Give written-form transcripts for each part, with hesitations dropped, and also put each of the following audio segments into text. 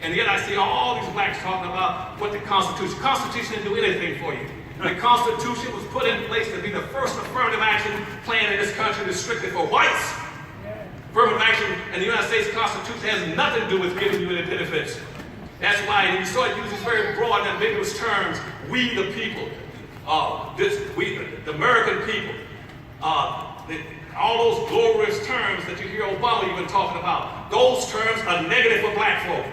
And yet I see all these blacks talking about what the Constitution. Constitution didn't do anything for you. The Constitution was put in place to be the first affirmative action plan in this country that's strictly for whites. Affirmative action in the United States Constitution has nothing to do with giving you any benefits. That's why you start using very broad and ambiguous terms. We the people, the American people, all those glorious terms that you hear Obama even talking about. Those terms are negative for black folk.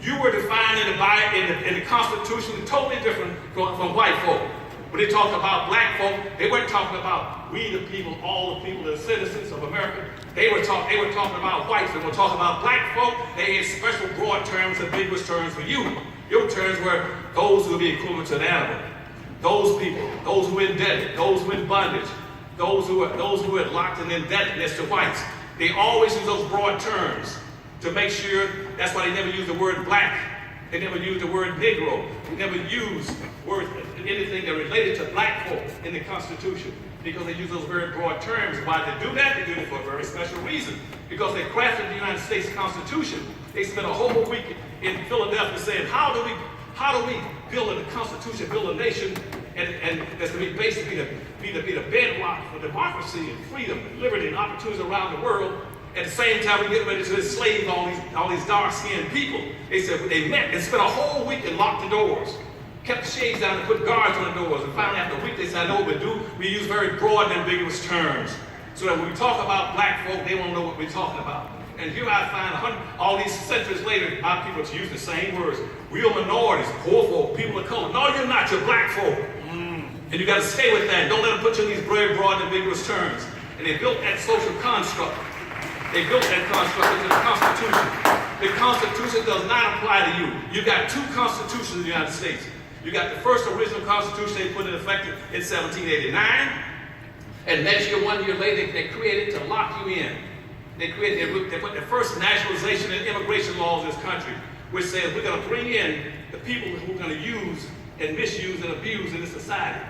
You were defined in the Constitution totally different from white folk. When they talked about black folk, they weren't talking about we the people, all the people, the citizens of America. They were talking about whites. They were talking about black folk. They had special broad terms, ambiguous terms for you. Your terms were those who would be equivalent to an animal. Those people, those who were indebted, those who were in bondage, those who were locked in indebtedness to whites. They always use those broad terms to make sure. That's why they never use the word black. They never used the word Negro. They never used words, anything that related to black folk in the Constitution, because they use those very broad terms. Why they do that? They do it for a very special reason. Because they crafted the United States Constitution. They spent a whole week in Philadelphia saying, how do we build a Constitution, build a nation, and that's going to be basically be the bedrock for democracy and freedom, and liberty, and opportunities around the world. At the same time, we get ready to enslave all these dark-skinned people. They said they met and spent a whole week and locked the doors, kept the shades down and put guards on the doors. And finally, after a week, they said, I know what we do. We use very broad and ambiguous terms, so that when we talk about black folk, they won't know what we're talking about. And here I find all these centuries later, our people to use the same words. We are minorities, poor folk, people of color. No, you're not. You're black folk. And you got to stay with that. Don't let them put you in these very broad and ambiguous terms. And they built that social construct. They built that construct into the Constitution. The Constitution does not apply to you. You got two constitutions in the United States. You got the first original Constitution they put in effect in 1789. And next year, 1 year later, they created to lock you in. They put the first nationalization and immigration laws in this country, which says we're going to bring in the people who are going to use and misuse and abuse in this society.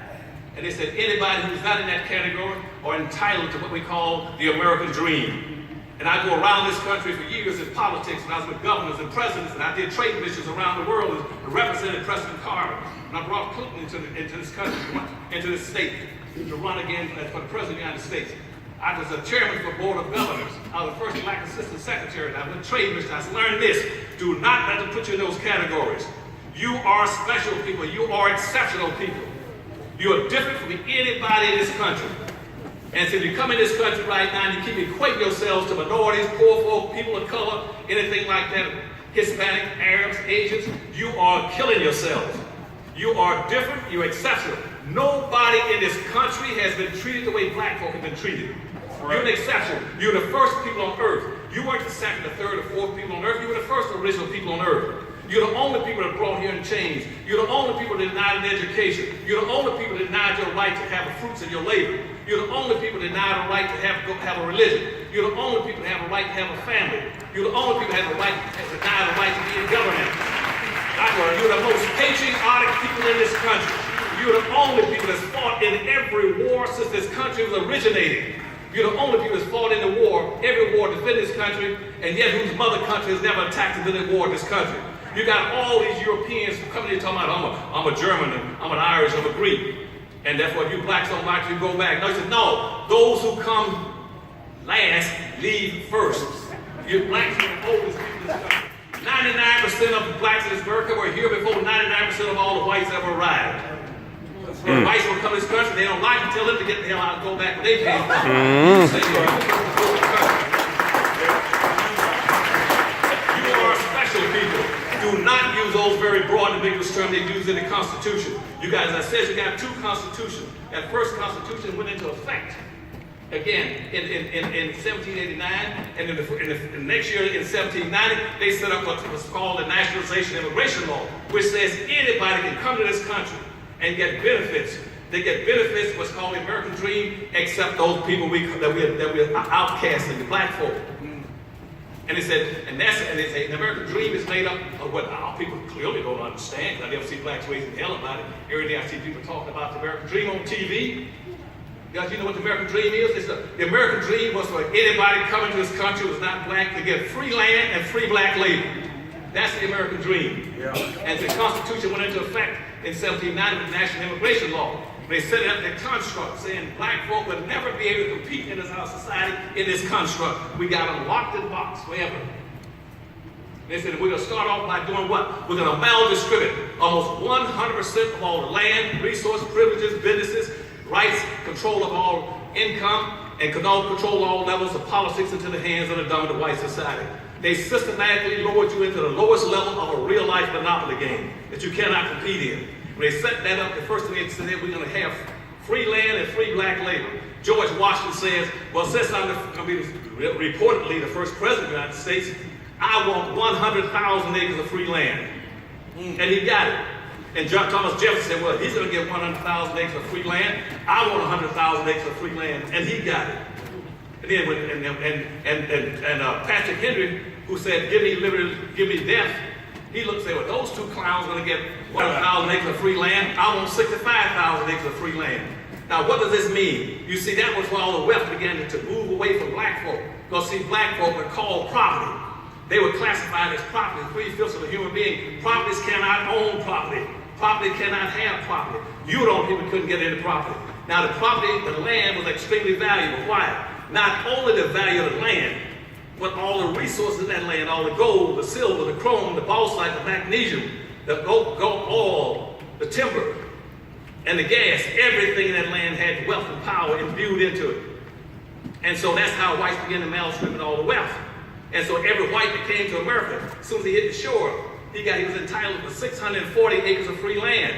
And they said anybody who's not in that category are entitled to what we call the American dream. And I go around this country for years in politics, when I was with governors and presidents, and I did trade missions around the world and represented President Carter. And I brought Clinton into this country, into this state, to run again for the President of the United States. I was a chairman for Board of Governors. I was the first black assistant secretary. I was a trade mission. I learned this. Do not let them put you in those categories. You are special people. You are exceptional people. You are different from anybody in this country. And so if you come in this country right now and you keep equating yourselves to minorities, poor folk, people of color, anything like that, Hispanic, Arabs, Asians, you are killing yourselves. You are different. You're exceptional. Nobody in this country has been treated the way black folk have been treated. You're an exception. You're the first people on earth. You weren't the second, the third, or fourth people on earth. You were the first original people on earth. You're the only people that brought here and changed. You're the only people that denied an education. You're the only people that denied your right to have the fruits of your labor. You're the only people that denied a right to have a religion. You're the only people that have a right to have a family. You're the only people that have a right to deny the right to be in government. You're the most patriotic people in this country. You're the only people that's fought in every war since this country was originated. You're the only people that's fought in the war, every war to defend this country, and yet whose mother country has never attacked and been in war in this country. You got all these Europeans coming here talking about, I'm a German, I'm an Irish, I'm a Greek. And therefore, if you blacks don't like you, go back. No, he said, no, those who come last leave first. You blacks are the oldest people in this country. 99% of the blacks in this America were here before 99% of all the whites ever arrived. When whites will come to this country, they don't like it, tell them to get the hell out and go back where they came from. You are special people. Do not use those very broad and ambiguous terms they use in the Constitution. You guys, as I said, you got two constitutions. That first Constitution went into effect again in 1789, and in the next year in 1790, they set up what was called the Nationalization Immigration Law, which says anybody can come to this country and get benefits. They get benefits, what's called the American Dream, except those people that we're outcasting, the black folk. And they said, and they say the American Dream is made up of what our people clearly don't understand. I never see blacks raising hell about it. Every day I see people talking about the American Dream on TV. Guys, you know what the American Dream is? The American Dream was for anybody coming to this country who was not black to get free land and free black labor. That's the American dream. Yeah. And the Constitution went into effect in 1790 with the National Immigration Law. They set up the construct saying black folk would never be able to compete in our society in this construct. We got them locked in the box forever. They said we're going to start off by doing what? We're going to maldistribute almost 100% of all the land, resources, privileges, businesses, rights, control of all income, and control all levels of politics into the hands of the dominant white society. They systematically lowered you into the lowest level of a real-life monopoly game that you cannot compete in. When they set that up, the first thing they said, we're going to have free land and free black labor. George Washington says, well, since I'm going to be reportedly the first president of the United States, I want 100,000 acres of free land. And he got it. And John Thomas Jefferson said, well, he's going to get 100,000 acres of free land. I want 100,000 acres of free land. And he got it. And then Patrick Henry, who said, give me liberty, give me death, he looked and said, well, those two clowns are going to get 100,000 acres of free land. I want 65,000 acres of free land. Now, what does this mean? You see, that was why all the wealth began to move away from black folk. Because, see, black folk were called property. They were classified as property, 3/5 of a human being. Properties cannot own property. Property cannot have property. People couldn't get into property. Now, the property, the land was extremely valuable. Why? Not only the value of the land, but all the resources in that land, all the gold, the silver, the chrome, the bauxite, the magnesium, the gold oil, the timber, and the gas, everything in that land had wealth and power imbued into it. And so that's how whites began to malstrip all the wealth. And so every white that came to America, as soon as he hit the shore, he was entitled to 640 acres of free land.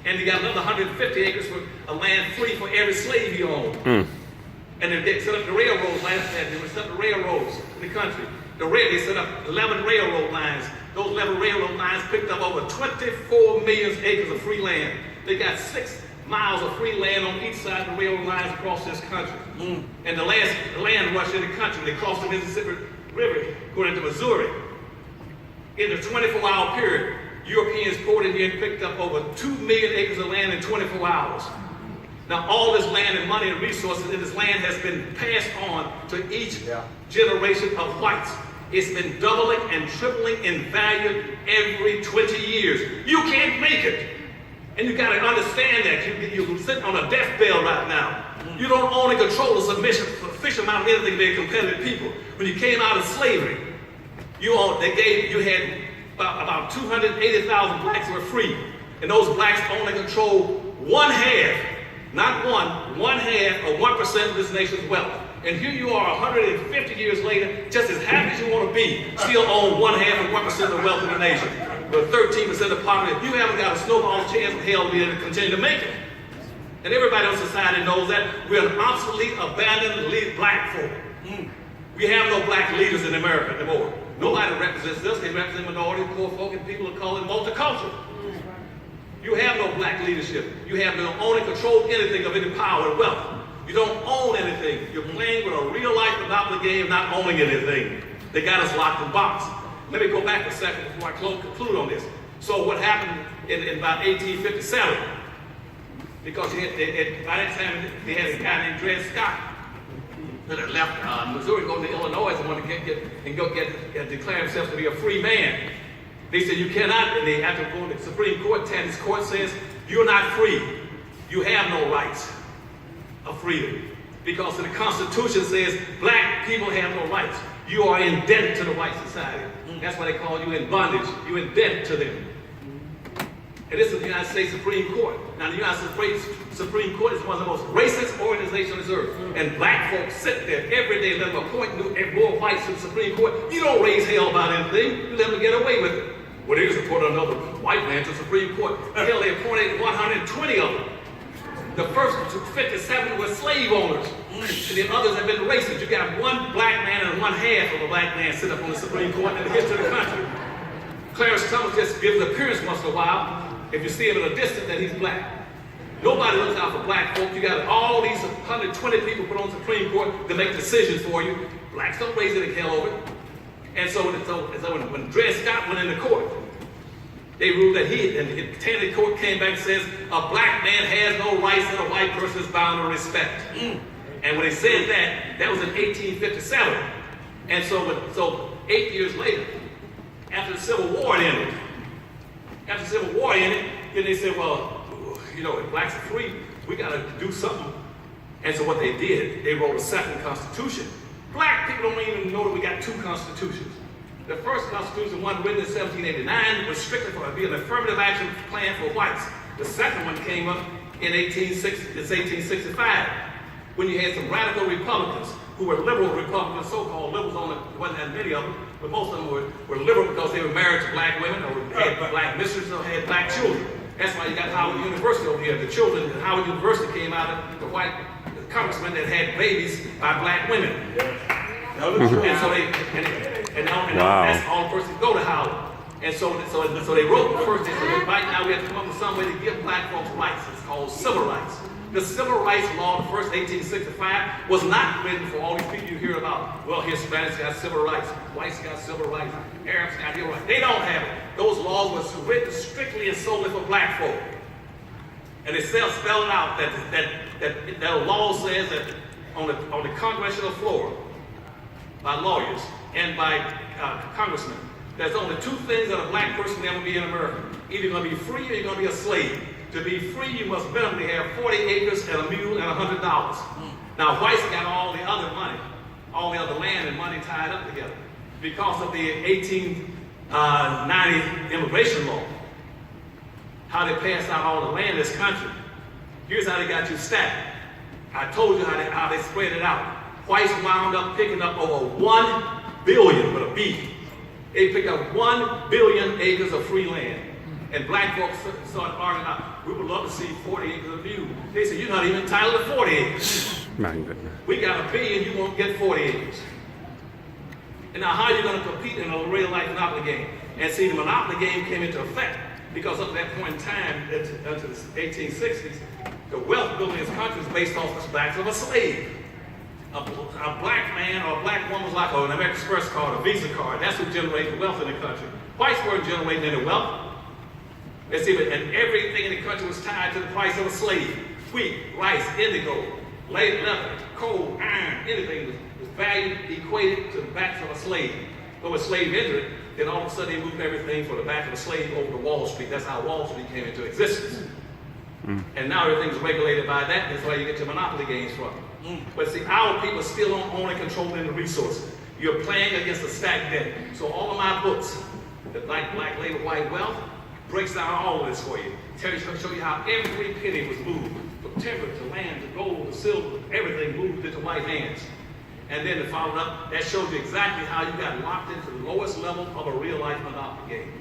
And he got another 150 acres for a land free for every slave he owned. And they set up the railroads last night. They set up the railroads in the country. They set up 11 railroad lines. Those 11 railroad lines picked up over 24 million acres of free land. They got 6 miles of free land on each side of the railroad lines across this country. And the land rush in the country. They crossed the Mississippi River going into Missouri. In the 24-hour period, Europeans poured in here and picked up over 2 million acres of land in 24 hours. Now, all this land and money and resources in this land has been passed on to each generation of whites. It's been doubling and tripling in value every 20 years. You can't make it. And you got to understand that. You're sitting on a deathbed right now. You don't own and control a sufficient amount of anything to be a competitive people. When you came out of slavery, you had about 280,000 blacks were free. And those blacks own and control 1/2, not one half of 1% of this nation's wealth. And here you are 150 years later, just as happy as you want to be, still own 1/2 of 1% of the wealth of the nation. But 13% of poverty, you haven't got a snowball's chance in hell to be able to continue to make it. And everybody in society knows that we're an obsolete, abandoned black folk. We have no black leaders in America anymore. Nobody represents us. They represent minorities, poor folk, and people of color, and multicultural. You have no black leadership. You have no own and control anything of any power and wealth. You don't own anything. You're playing with a real-life monopoly game, not owning anything. They got us locked in box. Let me go back a second before I conclude on this. So what happened in about 1857? Because by that time, they had a guy named Dred Scott that had left Missouri, go to Illinois, and wanted to declare himself to be a free man. They said, you cannot, and they had to go to the Supreme Court. This court says, you're not free. You have no rights of freedom. Because the Constitution says, black people have no rights. You are indebted to the white society. That's why they call you in bondage. You're indebted to them. And this is the United States Supreme Court. Now, the United States Supreme Court is one of the most racist organizations on this earth. And black folks sit there every day, let them appoint more whites to the Supreme Court. You don't raise hell about anything. You let them get away with it. Well, they just appointed another white man to the Supreme Court. Hell, they appointed 120 of them. The first 57 were slave owners. And the others have been racist. You got one black man and 1/2 of a black man sit up on the Supreme Court in the history of the country. Clarence Thomas just gives an appearance once in a while. If you see him at a distance, that he's black. Nobody looks out for black folks. You got all these 120 people put on the Supreme Court to make decisions for you. Blacks don't raise any hell over it. And so when Dred Scott went into court, they ruled that the court came back and says, a black man has no rights that a white person is bound to respect. And when they said that was in 1857. And so 8 years later, after the Civil War ended. After the Civil War ended, then they said, well, you know, if blacks are free, we got to do something. And so what they did, they wrote a second constitution. Black people don't even know that we got two constitutions. The first constitution, one written in 1789, was strictly for being an affirmative action plan for whites. The second one came up in 1865, when you had some radical Republicans who were liberal Republicans, so-called liberals, only wasn't that many of them, but most of them were liberal because they were married to black women or had black mistresses or had black children. That's why you got Howard University over here. The children at Howard University came out of the white congressmen that had babies by black women. And so that's all the first to go to Howard. And so they wrote the first, they said, right now we have to come up with some way to give black folks rights. It's called civil rights. The civil rights law, the first 1865, was not written for all these people you hear about. Well, Hispanics got civil rights, whites got civil rights, Arabs got civil rights. They don't have it. Those laws were written strictly and solely for black folk. And they spell it out that a law says that on the congressional floor, by lawyers and by congressmen, there's only two things that a black person can ever be in America. Either you're going to be free or you're going to be a slave. To be free, you must minimally have 40 acres and a mule and $100. Now, whites got all the other money, all the other land and money tied up together because of the 1890 immigration law. How they passed out all the land in this country. Here's how they got you stacked. I told you how they spread it out. Whites wound up picking up over 1 billion with a B. They picked up 1 billion acres of free land. And black folks started arguing out, we would love to see 40 acres of you. They said, you're not even entitled to 40 acres. My goodness. We got a billion, you won't get 40 acres. And now how are you going to compete in a real life monopoly game? And see, the monopoly game came into effect because up to that point in time, until the 1860s, the wealth building in this country was based off the backs of a slave. A black man or a black woman was like an American Express card, a Visa card. That's what generated the wealth in the country. Whites weren't generating any wealth. And everything in the country was tied to the price of a slave. Wheat, rice, indigo, leather, coal, iron, anything was valued, equated to the backs of a slave. But when slave entered, then all of a sudden they moved everything from the back of a slave over to Wall Street. That's how Wall Street came into existence. And now everything's regulated by that. That's where you get your monopoly games from. But see, our people still don't own and control the resources. You're playing against a stacked deck. So all of my books, the Black Labor, White Wealth, breaks down all of this for you. Show you how every penny was moved, from timber to land to gold to silver, everything moved into white hands. And then to follow up, that shows you exactly how you got locked into the lowest level of a real life monopoly game.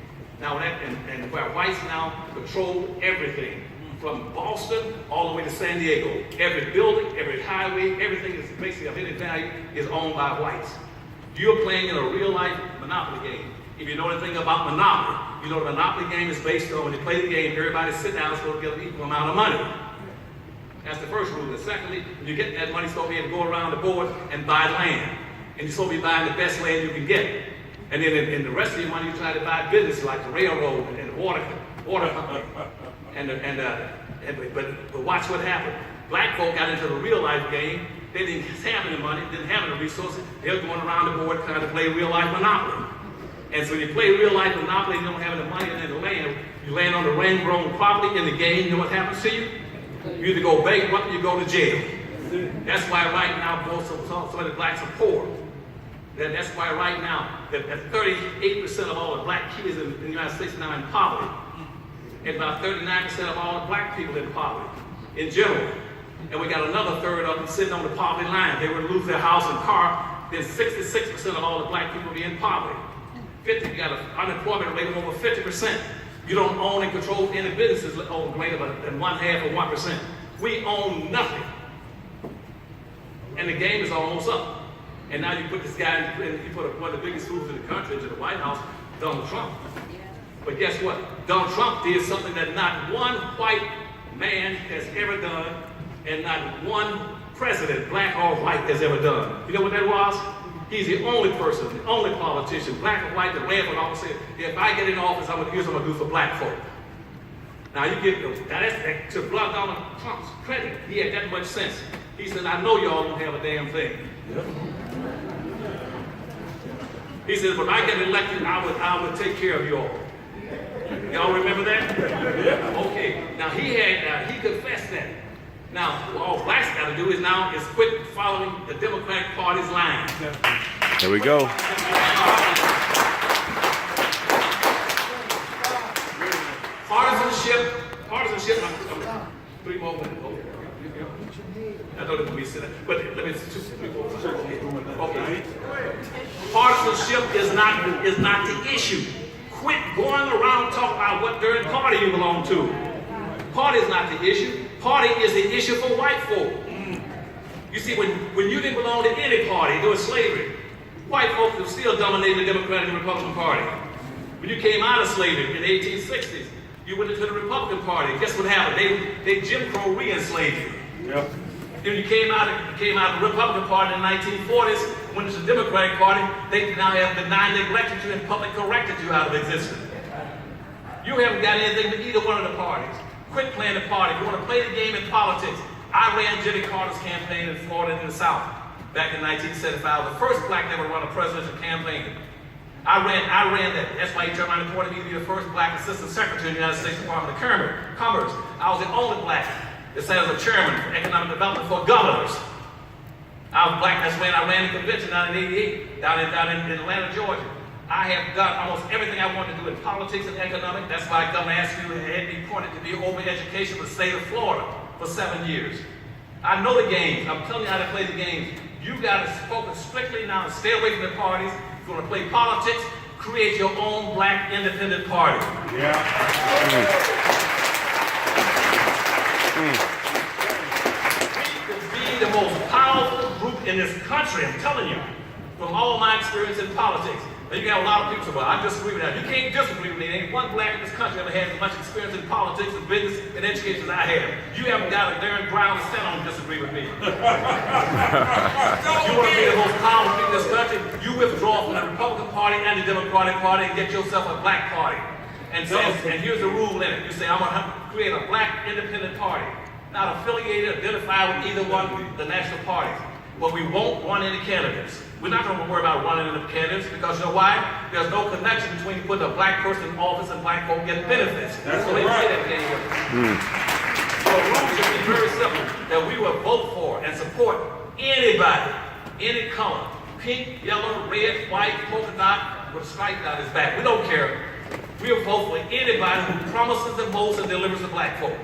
Now and where whites now control everything, from Boston all the way to San Diego. Every building, every highway, everything that's basically of any value is owned by whites. You're playing in a real life monopoly game. If you know anything about Monopoly, you know the Monopoly game is based on when you play the game, everybody sit down and supposed to get an equal amount of money. That's the first rule. And secondly, when you get that money, you're supposed to be able to go around the board and buy land. And you're supposed to be buying the best land you can get. And then in the rest of your money, you try to buy business like the railroad and the water but watch what happened. Black folk got into the real life game. They didn't have any money, didn't have any resources. They were going around the board trying to play real life Monopoly. And so you play real life Monopoly, you don't have any money in the land. You land on the rain-grown property in the game, you know what happens to you? You either go bankrupt or you go to jail. That's why right now some of the blacks are poor. That's why right now that 38% of all the black kids in the United States are now in poverty. And about 39% of all the black people in poverty in general. And we got another third of them sitting on the poverty line. They would lose their house and car, then 66% of all the black people would be in poverty. You got an unemployment rate of over 50%. You don't own and control any businesses greater than 1/2 of 1%. We own nothing. And the game is almost up. And now you put this guy, you put one of the biggest fools in the country into the White House, Donald Trump. But guess what? Donald Trump did something that not one white man has ever done, and not one president, black or white, has ever done. You know what that was? He's the only person, the only politician, black or white, that ran for office said, if I get in office, here's what I'm going to do for black folk. Now you give to Donald Trump's credit, he had that much sense. He said, I know y'all don't have a damn thing. Yep. He says, when I get elected, I would take care of you all. Y'all remember that? Yeah. Okay. Now he confessed that. Now, what all blacks got to do is quit following the Democratic Party's line. There we go. Partisanship. I'm 3 more minutes. I know that can be said, but let me 2, 3, 4. Okay. Partisanship is not the issue. Quit going around talking about what third party you belong to. Party is not the issue. Party is the issue for white folk. You see, when you didn't belong to any party during slavery, white folks were still dominating the Democratic and Republican Party. When you came out of slavery in the 1860s, you went into the Republican Party. Guess what happened? They Jim Crow re-enslaved you. Yep. Then you came out of the Republican Party in the 1940s, went into the Democratic Party. They now have denied, neglected you, and publicly corrected you out of existence. You haven't got anything to either one of the parties. Quit playing the party. If you want to play the game in politics, I ran Jimmy Carter's campaign in Florida in the South back in 1975. The first black to ever run a presidential campaign. I ran that. That's why he turned around and appointed me to be the first black assistant secretary in the United States Department of Commerce. I was the only black that sat as a chairman for economic development for governors. I was black. That's when I ran the convention down in '88, down in Atlanta, Georgia. I have done almost everything I wanted to do in politics and economics. That's why Governor Askew had me appointed to be over education for the state of Florida for 7 years. I know the games. I'm telling you how to play the games. You got to focus strictly now and stay away from the parties. If you want to play politics, create your own black independent party. Yeah. We could be the most powerful group in this country, I'm telling you, from all my experience in politics. Now you got a lot of people say, well, I disagree with that. You can't disagree with me. There ain't one black in this country ever had as much experience in politics and business and education as I have. You haven't got a darn ground to stand on to disagree with me. You want to be the most powerful people in this country, you withdraw from the Republican Party and the Democratic Party and get yourself a black party. And here's the rule in it. You say, I'm going to create a black independent party, not affiliated, identified with either one of the national parties. But we won't run any candidates. We're not going to worry about running any candidates because you know why? There's no connection between putting a black person in office and black folk getting benefits. That's so they play that game with it. So the rules should be very simple, that we will vote for and support anybody, any color, pink, yellow, red, white, polka dot, with a stripe down his back. We don't care. We'll vote for anybody who promises the most and delivers the black folk.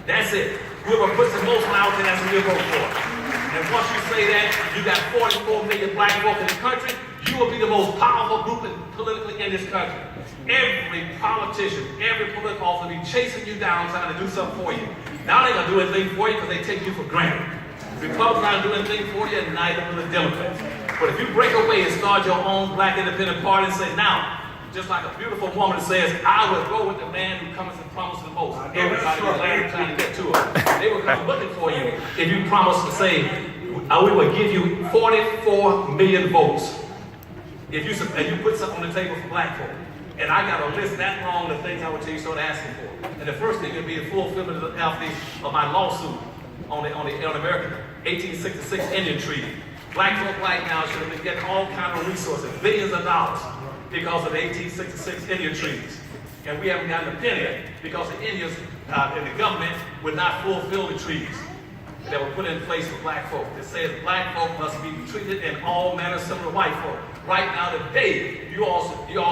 That's it. Whoever puts the most out there, that's who we'll vote for. And once you say that, you got 44 million black folk in the country, you will be the most powerful group politically in this country. Every politician, every political officer will be chasing you down trying to do something for you. Now they're going to do anything for you because they take you for granted. Republicans aren't doing anything for you, and neither will the Democrats. But if you break away and start your own black independent party and say, now, just like a beautiful woman says, I will go with the man who comes and promises the most. Everybody was trying to get to her. They will come looking for you if you promise to say, we will give you 44 million votes. If you put something on the table for black folk. And I got a list that long of things I would tell you start asking for. And the first thing would be the fulfillment of my lawsuit on the American 1866 Indian Treaty. Black folk right now should have been getting all kinds of resources, billions of dollars, because of the 1866 Indian treaties. And we haven't gotten a penny because the Indians and the government would not fulfill the treaties that were put in place for black folk. It says black folk must be treated in all manners similar to white folk. Right now today, you all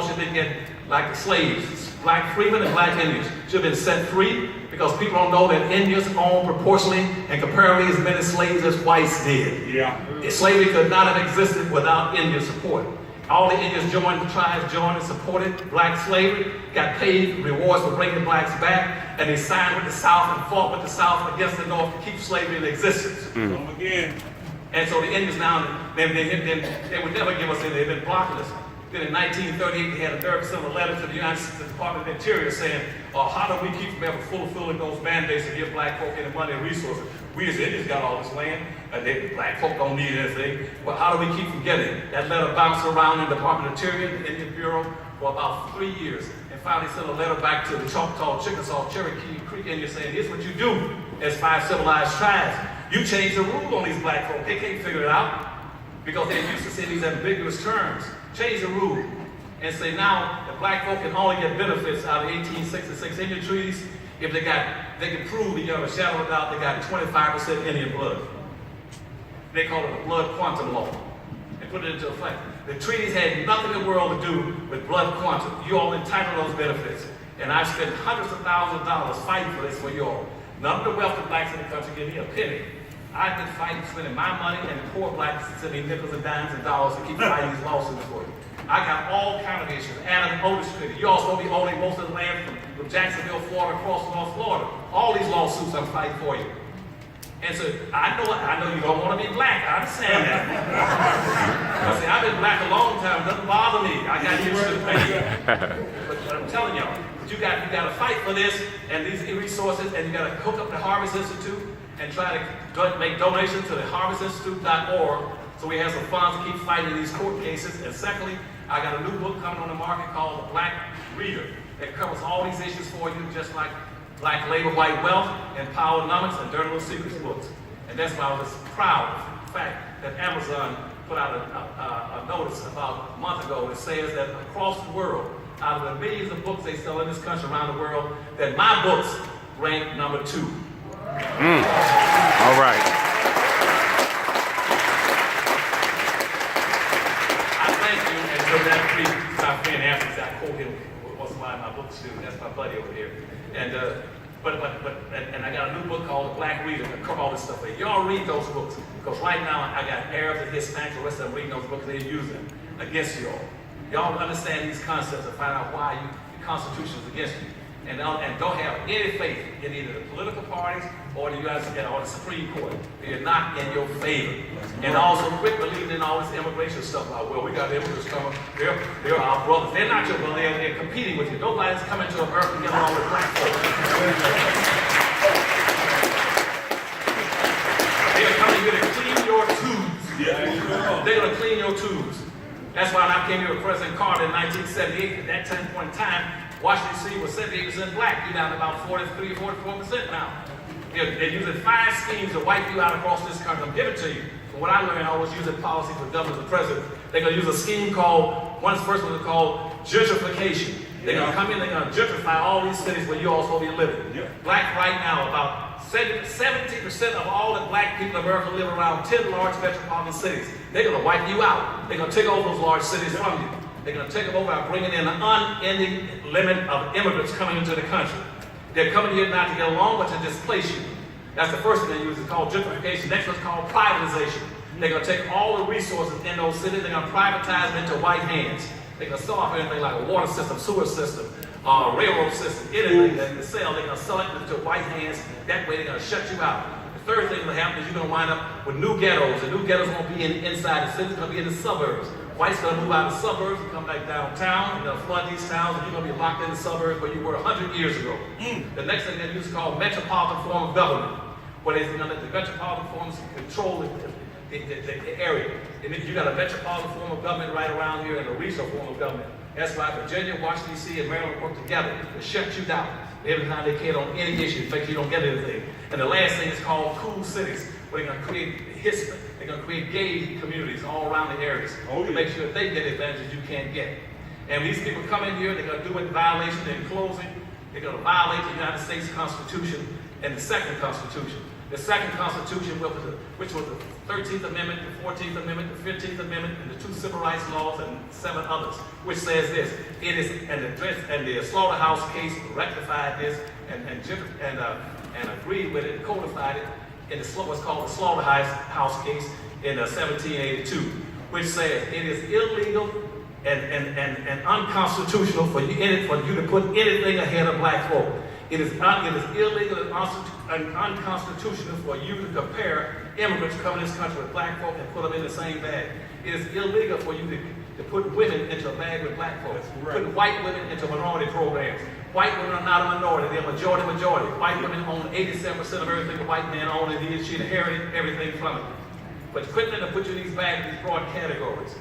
should be getting like the slaves. Black freemen and black Indians should have been set free because people don't know that Indians own proportionally and comparably as many slaves as whites did. Yeah. Slavery could not have existed without Indian support. All the Indians joined, the tribes joined and supported black slavery, got paid rewards for bringing the blacks back, and they signed with the South and fought with the South against the North to keep slavery in existence. Again. And so the Indians now, they would never give us anything. They've been blocking us. Then in 1938, they had a very similar letter to the United States Department of Interior saying, how do we keep from ever fulfilling those mandates to give black folk any money and resources? We as Indians got all this land, and black folk don't need anything. Well, how do we keep from getting it? That letter bounced around in the Department of Interior, the Indian Bureau, for about 3 years. And finally sent a letter back to the Choctaw, Chickasaw, Cherokee, Creek Indians saying, here's what you do as 5 civilized tribes. You change the rule on these black folk. They can't figure it out. because they used to say these ambiguous terms. Change the rule and say now that black folk can only get benefits out of 1866 Indian treaties if they can prove beyond a shadow of a doubt they got 25% Indian blood. They call it a blood quantum law and put it into effect. The treaties had nothing in the world to do with blood quantum. You all entitled to those benefits. And I've spent hundreds of thousands of dollars fighting for this for you all. None of the wealthy blacks in the country give me a penny. I've been fighting, spending my money, and the poor blacks send me nickels and dimes and dollars to keep fighting these lawsuits for you. I got all kind of issues. Adam Otis Treaty. You all supposed to be owning most of the land from Jacksonville, Florida, across North Florida. All these lawsuits I'm fighting for you. And so I know you don't want to be black. I understand that. I say, I've been black a long time. It doesn't bother me. I got used to the pain. But I'm telling y'all, you got to fight for this and these resources, and you got to hook up the Harvest Institute and try to make donations to the harvestinstitute.org so we have some funds to keep fighting these court cases. And secondly, I got a new book coming on the market called The Black Reader that covers all these issues for you, just like Black Labor, White Wealth, and Powernomics, and Dirty Little Secrets books. And that's why I was proud of the fact that Amazon put out a notice about a month ago that says that across the world, out of the millions of books they sell in this country around the world, that my books rank #2. All right. I thank you, and so that my friend Anthony, I quote him once in a while in my books too. That's my buddy over here. And I got a new book called The Black Reader that cover all this stuff. Y'all read those books, because right now I got Arabs and Hispanics, the rest of them reading those books. They're using them against y'all. Y'all understand these concepts and find out why the Constitution is against you. And don't have any faith in either the political parties or the U.S. or the Supreme Court. They're not in your favor. And also quit believing in all this immigration stuff. Well, we got immigrants coming. They're our brothers. They're not your brothers. They're competing with you. Nobody's coming to America to get along with black folks. They're coming here to clean your tubes. They're going to clean your tubes. That's why when I came here with President Carter in 1978, at that point in time, Washington D.C. was 78% black. You're down to about 43 or 44% now. They're using 5 schemes to wipe you out across this country. I'm giving it to you. From what I learned, I was using policy for governors and presidents. They're going to use a scheme called, first one is called gentrification. They're going to come in, they're going to gentrify all these cities where you're all supposed to be living. Black right now, about 70% of all the black people in America live around 10 large metropolitan cities. They're going to wipe you out. They're going to take over those large cities from you. They're going to take them over by bringing in an unending limit of immigrants coming into the country. They're coming here not to get along, but to displace you. That's the first thing they use. It's called gentrification. Next one's called privatization. They're going to take all the resources in those cities. They're going to privatize them into white hands. They're going to sell off anything like a water system, sewer system, railroad system, anything that they sell. They're going to sell it into white hands. That way they're going to shut you out. The third thing that happens is you're going to wind up with new ghettos. The new ghettos won't be inside the city. They're going to be in the suburbs. Whites going to move out of the suburbs and come back downtown. They're going to flood these towns, and you're going to be locked in the suburbs where you were 100 years ago. The next thing they use is called metropolitan form of government, where they're going to let the metropolitan forms control the area. And you got a metropolitan form of government right around here and a regional form of government. That's why Virginia, Washington, D.C., and Maryland work together to shut you down every time they can on any issue, in fact you don't get anything. And the last thing is called cool cities, where they're going to create history. They're going to create gay communities all around the areas to make sure that they get advantages you can't get. And these people come in here, they're going to do it in violation. In closing, they're going to violate the United States Constitution and the Second Constitution. The Second Constitution, which was the 13th Amendment, the 14th Amendment, the 15th Amendment, and the 2 Civil Rights Laws, and 7 others, which says this: it is, and the slaughterhouse case rectified this and agreed with it, codified it in what's called the slaughterhouse case in 1782, which says it is illegal and unconstitutional for you to put anything ahead of black folk. It is illegal and unconstitutional for you to compare immigrants coming to this country with black folk and put them in the same bag. It is illegal for you to put women into a bag with black folks. Put white women into minority programs. White women are not a minority, they're majority. White women own 87% of everything a white man owns, and she inherited everything from it. But quit letting them put you in these bags, these broad categories,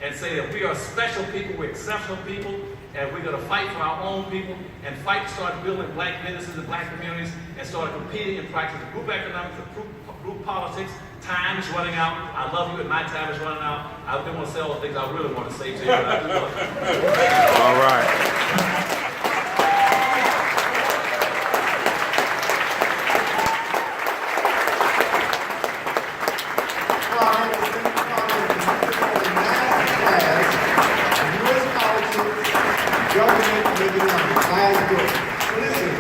and say that we are special people, we're exceptional people, and we're going to fight for our own people, and fight to start building black businesses and black communities, and start competing and practicing group economics, group politics, Time is running out. I love you, and my time is running out. I didn't want to say all the things I really want to say to you, but I do love you. All right. Government, maybe not. Listen,